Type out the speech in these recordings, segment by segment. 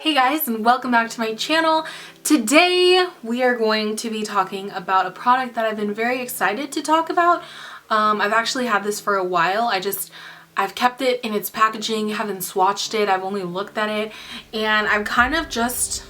Hey guys, and welcome back to my channel. Today we are going to be talking about a product that I've been very excited to talk about. I've actually had this for a while. I've kept it in its packaging, haven't swatched it, I've only looked at it, and I've kind of just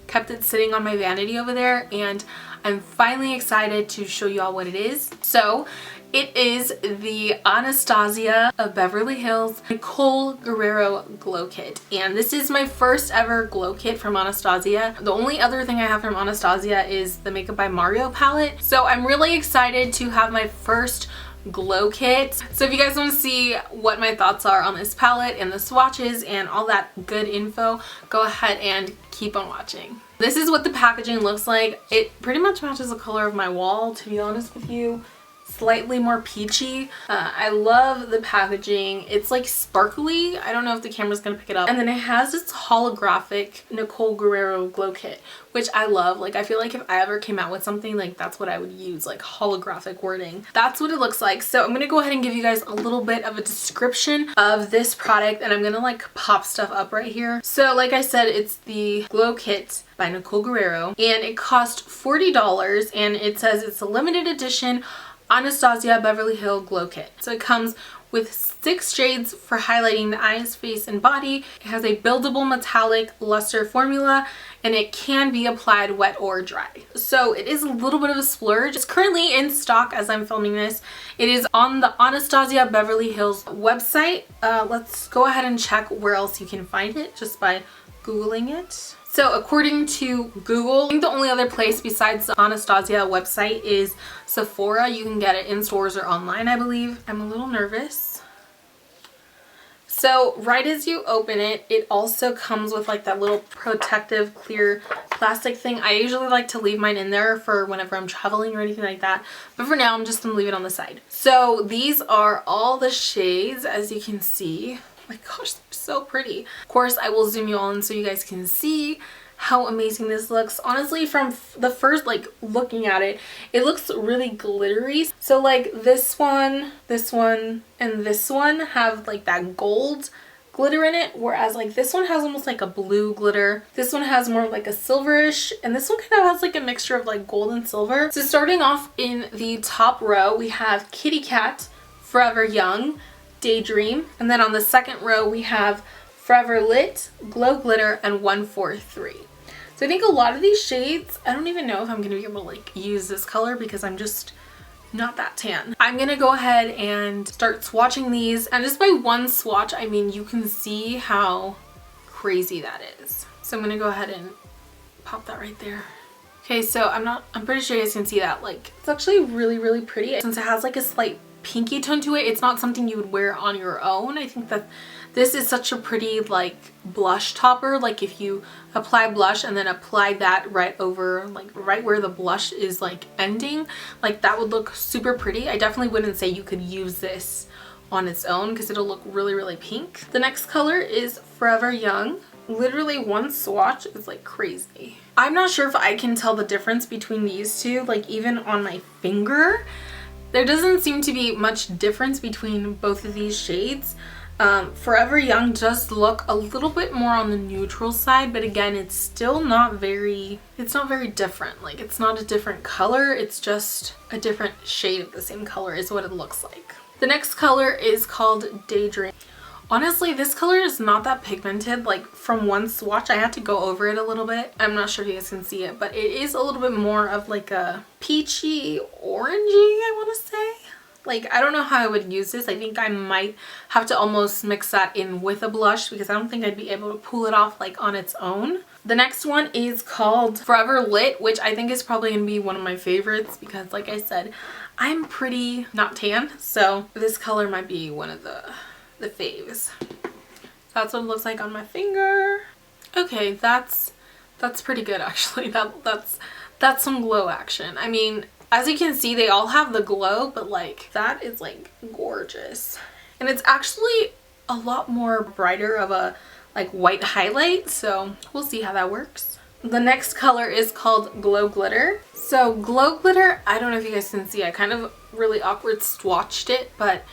kept it sitting on my vanity over there, and I'm finally excited to show you all what it is. So it is the Anastasia of Beverly Hills Nicole Guerriero Glow Kit. And this is my first ever glow kit from Anastasia. The only other thing I have from Anastasia is the Makeup by Mario palette. So I'm really excited to have my first glow kit. So if you guys want to see what my thoughts are on this palette and the swatches and all that good info, go ahead and keep on watching. This is what the packaging looks like. It pretty much matches the color of my wall, to be honest with you. Slightly more peachy. I love the packaging. It's like sparkly. I don't know if the camera's gonna pick it up. And then it has this holographic Nicole Guerriero glow kit, which I love. Like, I feel like if I ever came out with something, like that's what I would use, like holographic wording. That's what it looks like. So I'm gonna go ahead and give you guys a little bit of a description of this product, and I'm gonna like pop stuff up right here. So like I said, it's the glow kit by Nicole Guerriero, and it cost $40, and it says it's a limited edition Anastasia Beverly Hills Glow Kit. So it comes with 6 shades for highlighting the eyes, face, and body. It has a buildable metallic luster formula, and it can be applied wet or dry. So it is a little bit of a splurge. It's currently in stock as I'm filming this. It is on the Anastasia Beverly Hills website. Let's go ahead and check where else you can find it just by Googling it. So according to Google, I think the only other place besides the Anastasia website is Sephora. You can get it in stores or online, I believe. I'm a little nervous. So right as you open it, it also comes with like that little protective clear plastic thing. I usually like to leave mine in there for whenever I'm traveling or anything like that. But for now, I'm just gonna leave it on the side. So these are all the shades, as you can see. Oh my gosh, they're so pretty. Of course, I will zoom you all in so you guys can see how amazing this looks. Honestly, from the first like looking at it, it looks really glittery. So like this one, and this one have like that gold glitter in it, whereas like this one has almost like a blue glitter. This one has more like a silverish, and this one kind of has like a mixture of like gold and silver. So starting off in the top row, we have Kitty Cat, Forever Young, Daydream, and then on the second row we have Forever Lit, Glow Glitter, and 143. So I think a lot of these shades, I don't even know if I'm going to be able to like use this color because I'm just not that tan. I'm going to go ahead and start swatching these, and just by one swatch, I mean you can see how crazy that is. So I'm going to go ahead and pop that right there. Okay, so I'm pretty sure you guys can see that. Like, it's actually really pretty. Since it has like a slight pinky tone to it, it's not something you would wear on your own. I think that this is such a pretty like blush topper. Like if you apply blush and then apply that right over, like right where the blush is like ending, like that would look super pretty. I definitely wouldn't say you could use this on its own because it'll look really pink. The next color is Forever Young. Literally one swatch is like crazy. I'm not sure if I can tell the difference between these two, like even on my finger. There doesn't seem to be much difference between both of these shades. Forever Young does look a little bit more on the neutral side, but again, it's still not very different. Like, it's not a different color, it's just a different shade of the same color is what it looks like. The next color is called Daydream. Honestly, this color is not that pigmented. Like, from one swatch, I had to go over it a little bit. I'm not sure if you guys can see it, but it is a little bit more of like a peachy orangey, I want to say. Like, I don't know how I would use this. I think I might have to almost mix that in with a blush because I don't think I'd be able to pull it off like on its own. The next one is called Forever Lit, which I think is probably going to be one of my favorites because, like I said, I'm pretty not tan, so this color might be one of the faves. That's what it looks like on my finger. Okay, that's pretty good actually. That's some glow action. I mean, as you can see, they all have the glow, but like that is like gorgeous. And it's actually a lot more brighter of a like white highlight, so we'll see how that works. The next color is called Glow Glitter. So Glow Glitter, I don't know if you guys can see, I kind of really awkward swatched it, but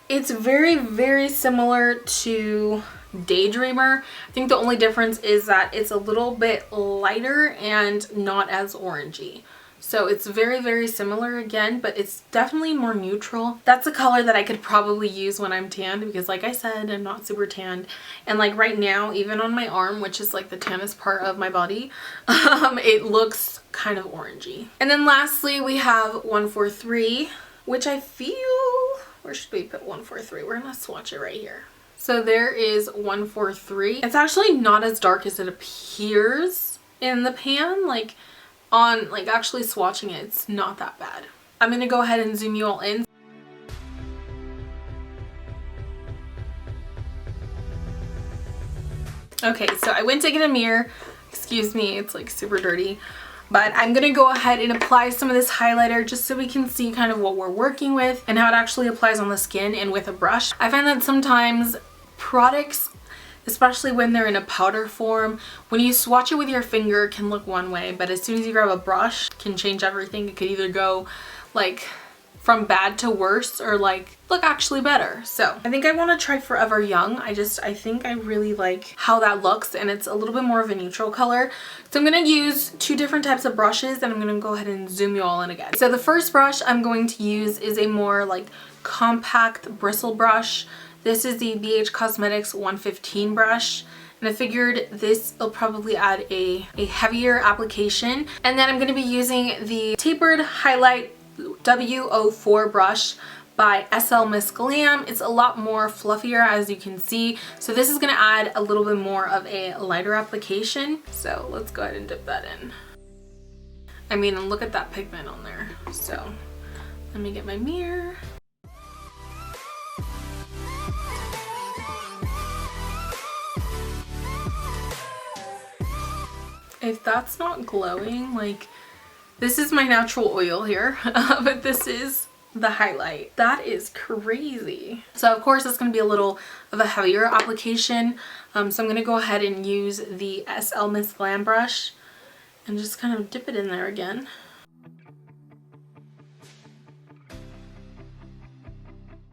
it's very similar to Daydreamer. I think the only difference is that it's a little bit lighter and not as orangey. So it's very, very similar again, but it's definitely more neutral. That's a color that I could probably use when I'm tanned because like I said, I'm not super tanned. And like right now, even on my arm, which is like the tannest part of my body, it looks kind of orangey. And then lastly, we have 143, which I feel, where should we put 143? We're gonna swatch it right here. So there is 143. It's actually not as dark as it appears in the pan. Like on like actually swatching it, it's not that bad. I'm gonna go ahead and zoom you all in. Okay, so I went to get a mirror. Excuse me, it's like super dirty. But I'm gonna go ahead and apply some of this highlighter just so we can see kind of what we're working with and how it actually applies on the skin and with a brush. I find that sometimes products, especially when they're in a powder form, when you swatch it with your finger, it can look one way, but as soon as you grab a brush, it can change everything. It could either go like from bad to worse or like look actually better. So I think I want to try Forever Young. I think I really like how that looks, and it's a little bit more of a neutral color. So I'm going to use two different types of brushes, and I'm going to go ahead and zoom you all in again. So the first brush I'm going to use is a more like compact bristle brush. This is the ABH Cosmetics 115 brush. And I figured this will probably add a heavier application. And then I'm going to be using the Tapered Highlight W04 brush by SL Miss Glam. It's a lot more fluffier, as you can see. So this is going to add a little bit more of a lighter application. So let's go ahead and dip that in. I mean, and look at that pigment on there. So let me get my mirror. If that's not glowing, like, this is my natural oil here, but this is the highlight. That is crazy. So of course it's going to be a little of a heavier application. So I'm going to go ahead and use the SL Miss Glam brush and just kind of dip it in there again.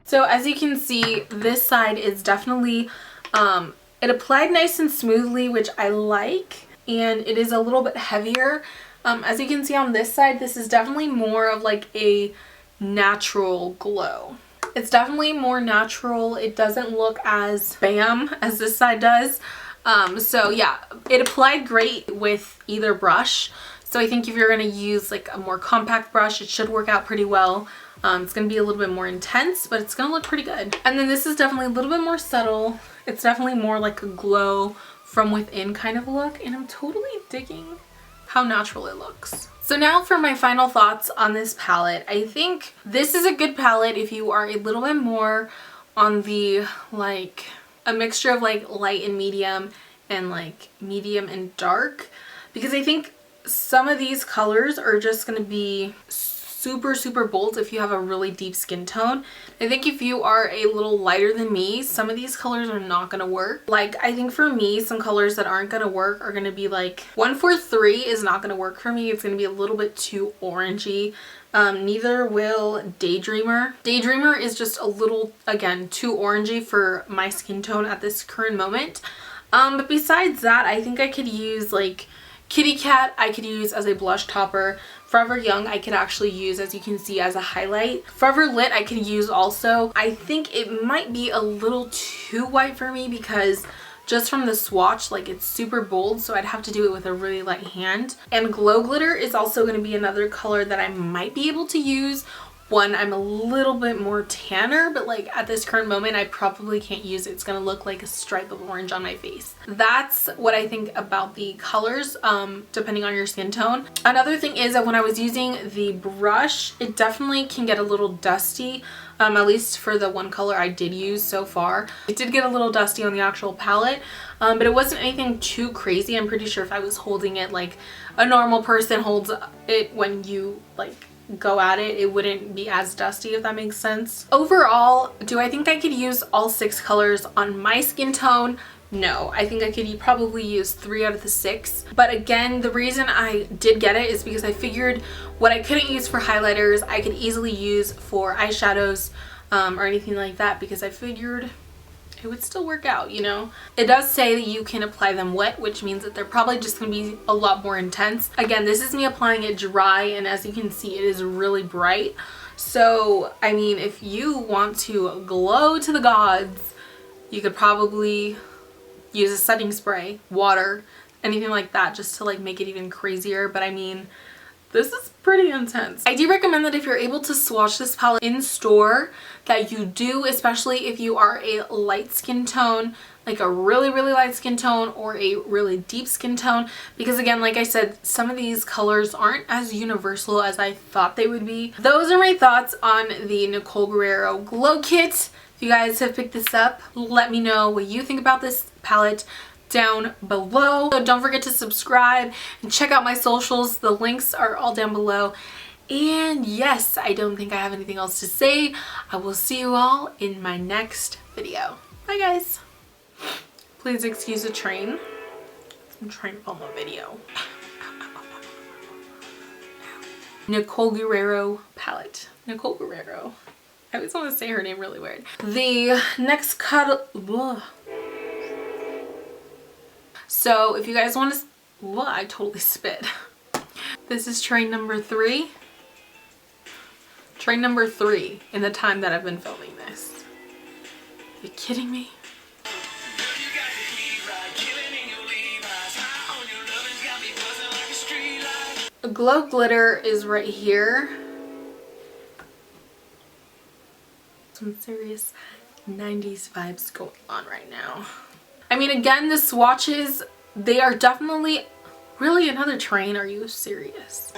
So as you can see, this side is definitely, it applied nice and smoothly, which I like. And it is a little bit heavier. As you can see on this side, this is definitely more of like a natural glow. It's definitely more natural. It doesn't look as bam as this side does. So yeah, it applied great with either brush. So I think if you're going to use like a more compact brush, it should work out pretty well. It's going to be a little bit more intense, but it's going to look pretty good. And then this is definitely a little bit more subtle. It's definitely more like a glow from within kind of look, and I'm totally digging how natural it looks. So now for my final thoughts on this palette. I think this is a good palette if you are a little bit more on the like a mixture of like light and medium and like medium and dark, because I think some of these colors are just going to be super bold if you have a really deep skin tone. I think if you are a little lighter than me, some of these colors are not going to work. Like, I think for me, some colors that aren't going to work are going to be like 143 is not going to work for me. It's going to be a little bit too orangey. Neither will Daydreamer. Daydreamer is just a little, again, too orangey for my skin tone at this current moment. But besides that, I think I could use like Kitty Cat, I could use as a blush topper. Forever Young I could actually use, as you can see, as a highlight. Forever Lit I could use also. I think it might be a little too white for me because just from the swatch, like, it's super bold, so I'd have to do it with a really light hand. And Glow Glitter is also going to be another color that I might be able to use. One, I'm a little bit more tanner, but like at this current moment I probably can't use it. It's gonna look like a stripe of orange on my face. That's what I think about the colors, depending on your skin tone. Another thing is that when I was using the brush, it definitely can get a little dusty, at least for the one color I did use so far. It did get a little dusty on the actual palette, but it wasn't anything too crazy. I'm pretty sure if I was holding it like a normal person holds it when you like go at it, it wouldn't be as dusty, if that makes sense. Overall, do I think I could use all 6 colors on my skin tone? No, I think I could probably use 3 out of the 6. But again, the reason I did get it is because I figured what I couldn't use for highlighters, I could easily use for eyeshadows or anything like that, because I figured it would still work out, you know? It does say that you can apply them wet, which means that they're probably just gonna be a lot more intense. Again, this is me applying it dry, and as you can see, it is really bright. So, I mean, if you want to glow to the gods, you could probably use a setting spray, water, anything like that, just to like make it even crazier. But I mean, this is pretty intense. I do recommend that if you're able to swatch this palette in store, that you do, especially if you are a light skin tone, like a really, really light skin tone or a really deep skin tone. Because again, like I said, some of these colors aren't as universal as I thought they would be. Those are my thoughts on the Nicole Guerriero Glow Kit. If you guys have picked this up, let me know what you think about this palette down below. So don't forget to subscribe and check out my socials. The links are all down below. And yes, I don't think I have anything else to say. I will see you all in my next video. Bye guys. Please excuse the train. I'm trying to film a video. Nicole Guerriero palette. Nicole Guerriero. I always want to say her name really weird. The next cut. So if you guys want to, I totally spit. This is train number 3. Train number 3 in the time that I've been filming this. Are you kidding me? A glow glitter is right here. Some serious 90s vibes going on right now. I mean, again, the swatches, they are definitely really another train. Are you serious?